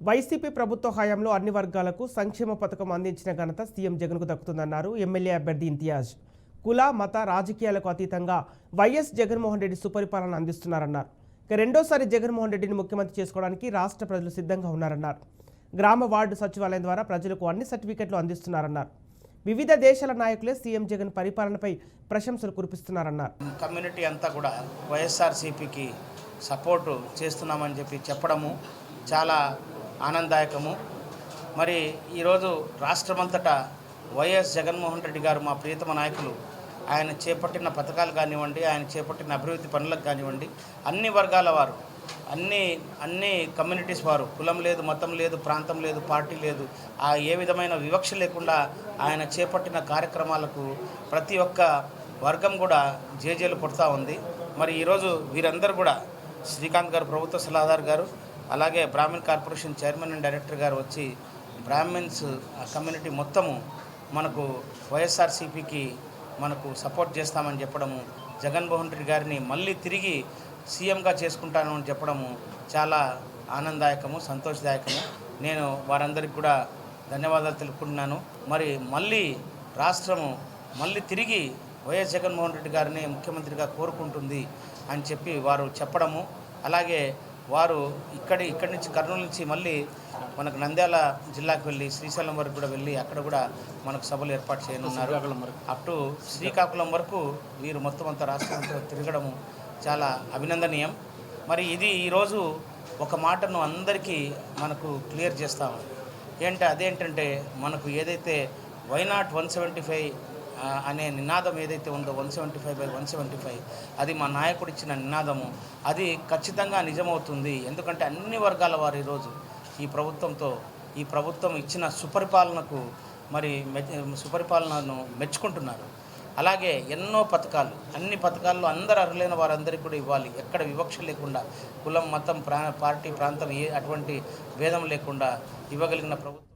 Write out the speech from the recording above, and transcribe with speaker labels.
Speaker 1: YCP ప్రభుత్వ హయాంలో అన్ని వర్గాలకు సంక్షేమ పథకం అందించిన ఘనత సీఎం జగన్కు దక్కుతుందన్నారు ఎమ్మెల్యే అభ్యర్థి ఇంతియాజ్. కుల మత రాజకీయాలకు అతీతంగా వైఎస్ జగన్మోహన్ రెడ్డి సుపరిపాలన అందిస్తున్నారన్నారు. రెండోసారి జగన్మోహన్ రెడ్డిని ముఖ్యమంత్రి చేసుకోవడానికి రాష్ట్ర ప్రజలు సిద్ధంగా ఉన్నారన్నారు. గ్రామ వార్డు సచివాలయం ద్వారా ప్రజలకు అన్ని సర్టిఫికెట్లు అందిస్తున్నారన్నారు. వివిధ దేశాల నాయకులే సీఎం జగన్ పరిపాలనపై ప్రశంసలు కురిపిస్తున్నారన్నారు.
Speaker 2: కమ్యూనిటీ అంతా కూడా వైఎస్ఆర్సీపీకి సపోర్టు చేస్తున్నామని చెప్పడము చాలా ఆనందదాయకము. మరి ఈరోజు రాష్ట్రమంతటా వైఎస్ జగన్మోహన్ రెడ్డి గారు మా ప్రియతమ నాయకులు ఆయన చేపట్టిన పథకాలు కానివ్వండి, ఆయన చేపట్టిన అభివృద్ధి పనులకు కానివ్వండి, అన్ని వర్గాల వారు, అన్ని కమ్యూనిటీస్ వారు, కులం లేదు, మతం లేదు, ప్రాంతం లేదు, పార్టీ లేదు, ఏ విధమైన వివక్ష లేకుండా ఆయన చేపట్టిన కార్యక్రమాలకు ప్రతి ఒక్క వర్గం కూడా జేజేలు కొడతా ఉంది. మరి ఈరోజు వీరందరూ కూడా శ్రీకాంత్ గారు, ప్రభుత్వ సలహాదారు గారు, అలాగే Brahman corporation chairman and director గారు వచ్చి బ్రాహ్మిన్స్ కమ్యూనిటీ మొత్తము మనకు వైఎస్ఆర్సీపీకి మనకు సపోర్ట్ చేస్తామని చెప్పడము, జగన్మోహన్ రెడ్డి గారిని మళ్ళీ తిరిగి సీఎంగా చేసుకుంటాను అని చెప్పడము చాలా ఆనందదాయకము, సంతోషదాయకము. నేను వారందరికీ కూడా ధన్యవాదాలు తెలుపుకుంటున్నాను. మరి మళ్ళీ రాష్ట్రము మళ్ళీ తిరిగి వైఎస్ జగన్మోహన్ రెడ్డి గారిని ముఖ్యమంత్రిగా కోరుకుంటుంది అని చెప్పి వారు చెప్పడము, అలాగే వారు ఇక్కడి నుంచి కర్నూలు నుంచి మళ్ళీ మనకు నంద్యాల జిల్లాకు వెళ్ళి శ్రీశైలం వరకు కూడా వెళ్ళి అక్కడ కూడా మనకు సభలు ఏర్పాటు చేయనున్నారు. అప్ టు శ్రీకాకుళం వరకు వీరు మొత్తం అంతా రాష్ట్రంతో తిరగడము చాలా అభినందనీయం. మరి ఇది ఈరోజు ఒక మాటను అందరికీ మనకు క్లియర్ చేస్తాము. అదేంటంటే మనకు ఏదైతే వైనాట్ 175 అనే నినాదం ఏదైతే ఉందో 175/175 అది మా నాయకుడు ఇచ్చిన నినాదము, అది ఖచ్చితంగా నిజమవుతుంది. ఎందుకంటే అన్ని వర్గాల వారు ఈరోజు ఈ ప్రభుత్వం ఇచ్చిన సుపరిపాలనకు సుపరిపాలనను మెచ్చుకుంటున్నారు. అలాగే ఎన్నో పథకాలు, అన్ని పథకాల్లో అందరు అర్హులైన వారందరికీ కూడా ఇవ్వాలి. ఎక్కడ వివక్ష లేకుండా, కులం మతం పార్టీ ప్రాంతం అటువంటి భేదం లేకుండా ఇవ్వగలిగిన ప్రభుత్వం.